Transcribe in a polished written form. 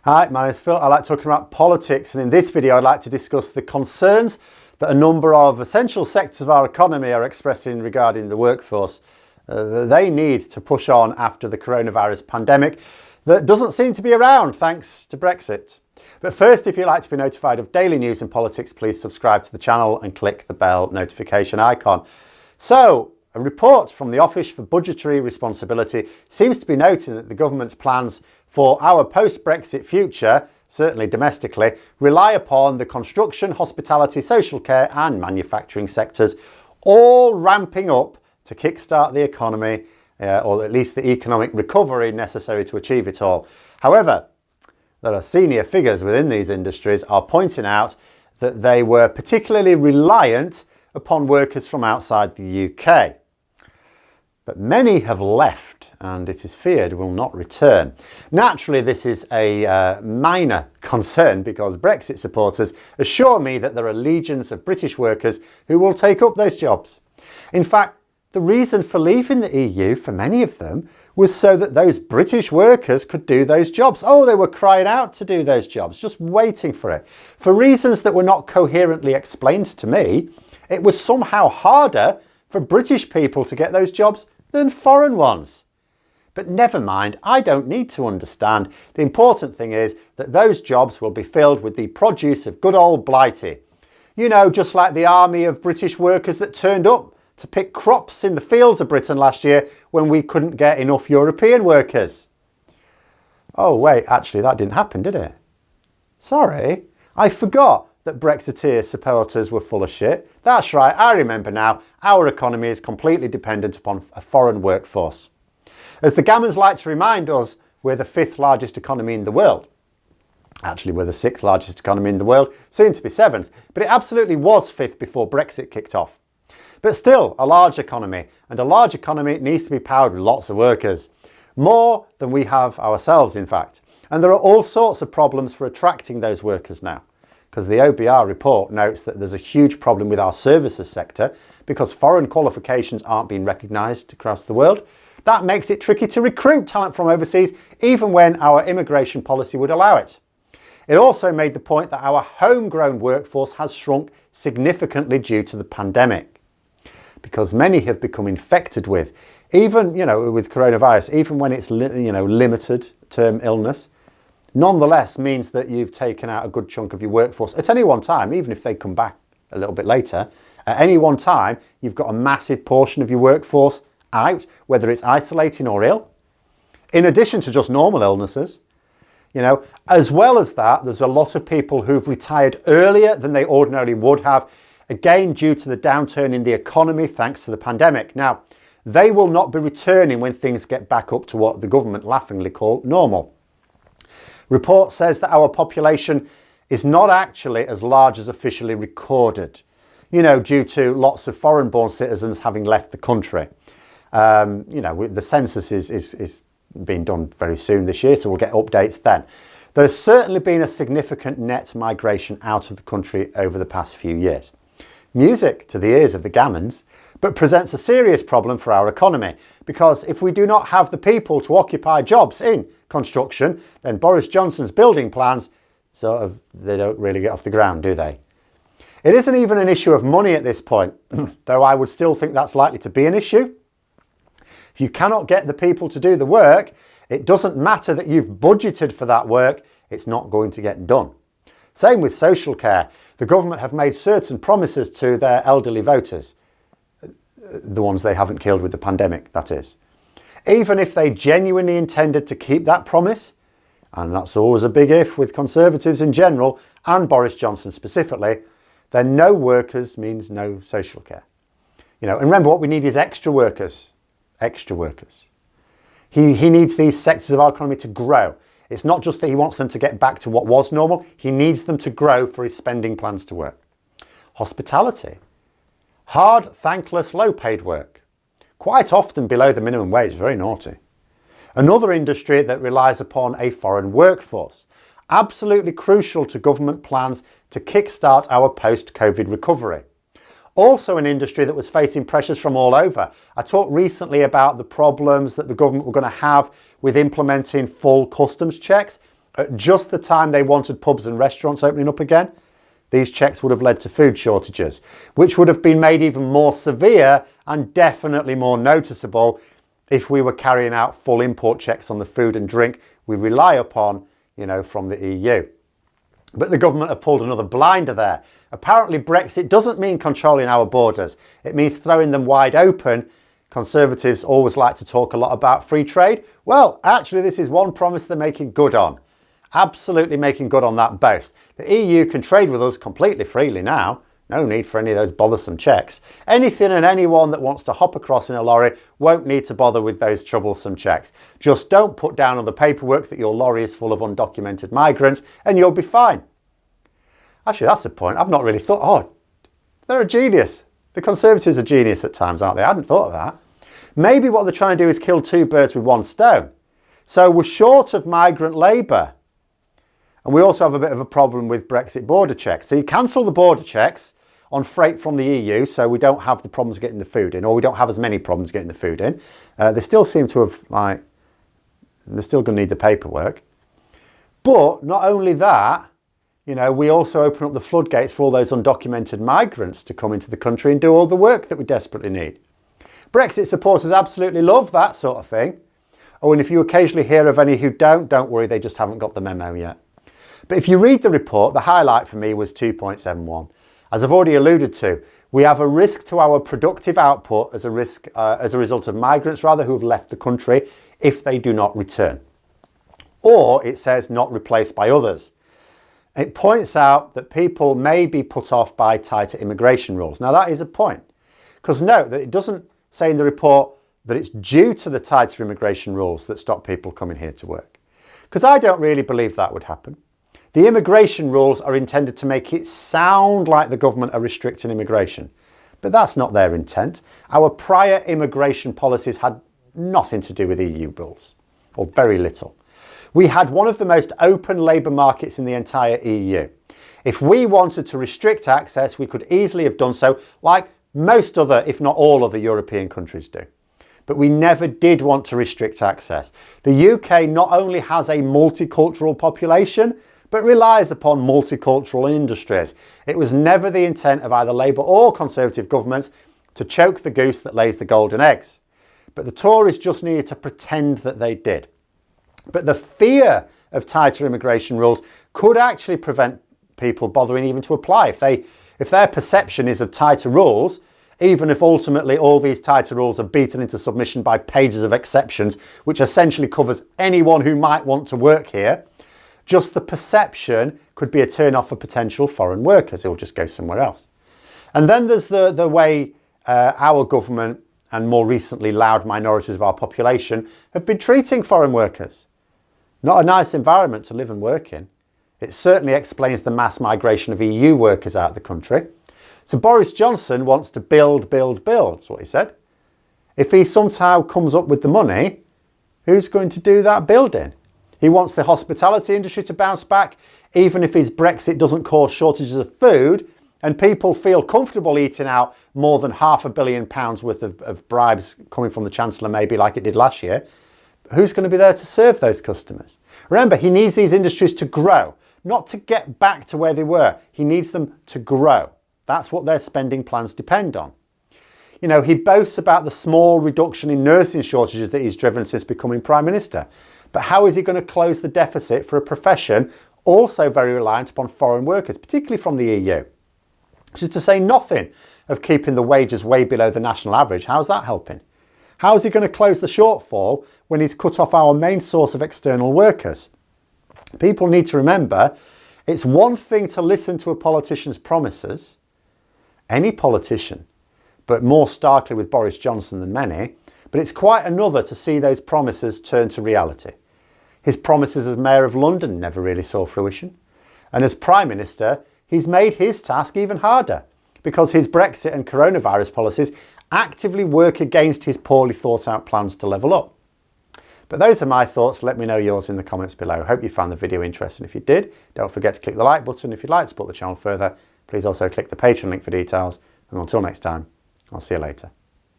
Hi, my name is Phil. I like talking about politics, and in this video I'd like to discuss the concerns that a number of essential sectors of our economy are expressing regarding the workforce that they need to push on after the coronavirus pandemic that doesn't seem to be around thanks to Brexit. But first, if you'd like to be notified of daily news and politics, please subscribe to the channel and click the bell notification icon. So, a report from the Office for Budgetary Responsibility seems to be noting that the government's plans for our post-Brexit future, certainly domestically, rely upon the construction, hospitality, social care and manufacturing sectors all ramping up to kickstart the economy, or at least the economic recovery necessary to achieve it all. However, there are senior figures within these industries are pointing out that they were particularly reliant upon workers from outside the UK. But many have left and it is feared will not return. Naturally, this is a minor concern because Brexit supporters assure me that there are legions of British workers who will take up those jobs. In fact, the reason for leaving the EU for many of them was so that those British workers could do those jobs. Oh, they were crying out to do those jobs, just waiting for it. For reasons that were not coherently explained to me, it was somehow harder for British people to get those jobs than foreign ones. But never mind, I don't need to understand. The important thing is that those jobs will be filled with the produce of good old Blighty. You know, just like the army of British workers that turned up to pick crops in the fields of Britain last year when we couldn't get enough European workers. Oh wait, actually that didn't happen, did it? Sorry, I forgot that Brexiteer supporters were full of shit. That's right, I remember now. Our economy is completely dependent upon a foreign workforce. As the Gammons like to remind us, we're the 5th largest economy in the world. Actually, we're the 6th largest economy in the world, soon to be 7th, but it absolutely was 5th before Brexit kicked off. But still, a large economy, and a large economy needs to be powered with lots of workers. More than we have ourselves, in fact. And there are all sorts of problems for attracting those workers now, because the OBR report notes that there's a huge problem with our services sector because foreign qualifications aren't being recognised across the world. That makes it tricky to recruit talent from overseas, even when our immigration policy would allow it. It also made the point that our homegrown workforce has shrunk significantly due to the pandemic, because many have become infected with, even, with coronavirus, even when it's, limited term illness, nonetheless means that you've taken out a good chunk of your workforce at any one time, even if they come back a little bit later. At any one time, you've got a massive portion of your workforce out, whether it's isolating or ill, in addition to just normal illnesses. As well as that, there's a lot of people who've retired earlier than they ordinarily would have, again due to the downturn in the economy thanks to the pandemic. Now, they will not be returning when things get back up to what the government laughingly call normal. Report says that our population is not actually as large as officially recorded, due to lots of foreign-born citizens having left the country. The census is being done very soon this year, so we'll get updates then. There has certainly been a significant net migration out of the country over the past few years. Music to the ears of the Gammons, but presents a serious problem for our economy, because if we do not have the people to occupy jobs in construction, then Boris Johnson's building plans, they don't really get off the ground, do they? It isn't even an issue of money at this point, though I would still think that's likely to be an issue. If you cannot get the people to do the work, it doesn't matter that you've budgeted for that work, it's not going to get done. Same with social care. The government have made certain promises to their elderly voters, the ones they haven't killed with the pandemic, that is. Even if they genuinely intended to keep that promise, and that's always a big if with Conservatives in general and Boris Johnson specifically, then no workers means no social care. And remember, what we need is extra workers. Extra workers. He needs these sectors of our economy to grow. It's not just that he wants them to get back to what was normal, he needs them to grow for his spending plans to work. Hospitality. Hard, thankless, low-paid work. Quite often below the minimum wage, very naughty. Another industry that relies upon a foreign workforce. Absolutely crucial to government plans to kickstart our post-COVID recovery. Also an industry that was facing pressures from all over. I talked recently about the problems that the government were going to have with implementing full customs checks. At just the time they wanted pubs and restaurants opening up again, these checks would have led to food shortages, which would have been made even more severe and definitely more noticeable if we were carrying out full import checks on the food and drink we rely upon, from the EU. But the government have pulled another blinder there. Apparently Brexit doesn't mean controlling our borders. It means throwing them wide open. Conservatives always like to talk a lot about free trade. Well, actually this is one promise they're making good on. Absolutely making good on that boast. The EU can trade with us completely freely now. No need for any of those bothersome checks. Anything and anyone that wants to hop across in a lorry won't need to bother with those troublesome checks. Just don't put down on the paperwork that your lorry is full of undocumented migrants and you'll be fine. Actually, that's the point. I've not really thought, they're a genius. The Conservatives are genius at times, aren't they? I hadn't thought of that. Maybe what they're trying to do is kill two birds with one stone. So we're short of migrant labour. And we also have a bit of a problem with Brexit border checks. So you cancel the border checks on freight from the EU, so we don't have the problems getting the food in, or we don't have as many problems getting the food in. They still seem to have, they're still going to need the paperwork. But not only that, we also open up the floodgates for all those undocumented migrants to come into the country and do all the work that we desperately need. Brexit supporters absolutely love that sort of thing. Oh, and if you occasionally hear of any who don't worry, they just haven't got the memo yet. But if you read the report, the highlight for me was 2.71. As I've already alluded to, we have a risk to our productive output as a result of migrants who have left the country if they do not return. Or it says not replaced by others. It points out that people may be put off by tighter immigration rules. Now that is a point. Because note that it doesn't say in the report that it's due to the tighter immigration rules that stop people coming here to work. Because I don't really believe that would happen. The immigration rules are intended to make it sound like the government are restricting immigration, but that's not their intent. Our prior immigration policies had nothing to do with EU rules, or very little. We had one of the most open labour markets in the entire EU. If we wanted to restrict access, we could easily have done so, like most other, if not all other European countries do. But we never did want to restrict access. The UK not only has a multicultural population, but relies upon multicultural industries. It was never the intent of either Labour or Conservative governments to choke the goose that lays the golden eggs. But the Tories just needed to pretend that they did. But the fear of tighter immigration rules could actually prevent people bothering even to apply. If their perception is of tighter rules, even if ultimately all these tighter rules are beaten into submission by pages of exceptions, which essentially covers anyone who might want to work here, just the perception could be a turn-off for potential foreign workers who will just go somewhere else. And then there's the way our government and more recently loud minorities of our population have been treating foreign workers. Not a nice environment to live and work in. It certainly explains the mass migration of EU workers out of the country. So Boris Johnson wants to build, that's what he said. If he somehow comes up with the money, who's going to do that building? He wants the hospitality industry to bounce back, even if his Brexit doesn't cause shortages of food and people feel comfortable eating out more than £500 million worth of bribes coming from the Chancellor, maybe like it did last year. Who's going to be there to serve those customers? Remember, he needs these industries to grow, not to get back to where they were. He needs them to grow. That's what their spending plans depend on. He boasts about the small reduction in nursing shortages that he's driven since becoming Prime Minister. But how is he going to close the deficit for a profession also very reliant upon foreign workers, particularly from the EU? Which is to say nothing of keeping the wages way below the national average. How's that helping? How is he going to close the shortfall when he's cut off our main source of external workers? People need to remember, it's one thing to listen to a politician's promises, any politician, but more starkly with Boris Johnson than many, but it's quite another to see those promises turn to reality. His promises as Mayor of London never really saw fruition. And as Prime Minister, he's made his task even harder because his Brexit and coronavirus policies actively work against his poorly thought out plans to level up. But those are my thoughts. Let me know yours in the comments below. Hope you found the video interesting. If you did, don't forget to click the like button. If you'd like to support the channel further, please also click the Patreon link for details. And until next time, I'll see you later.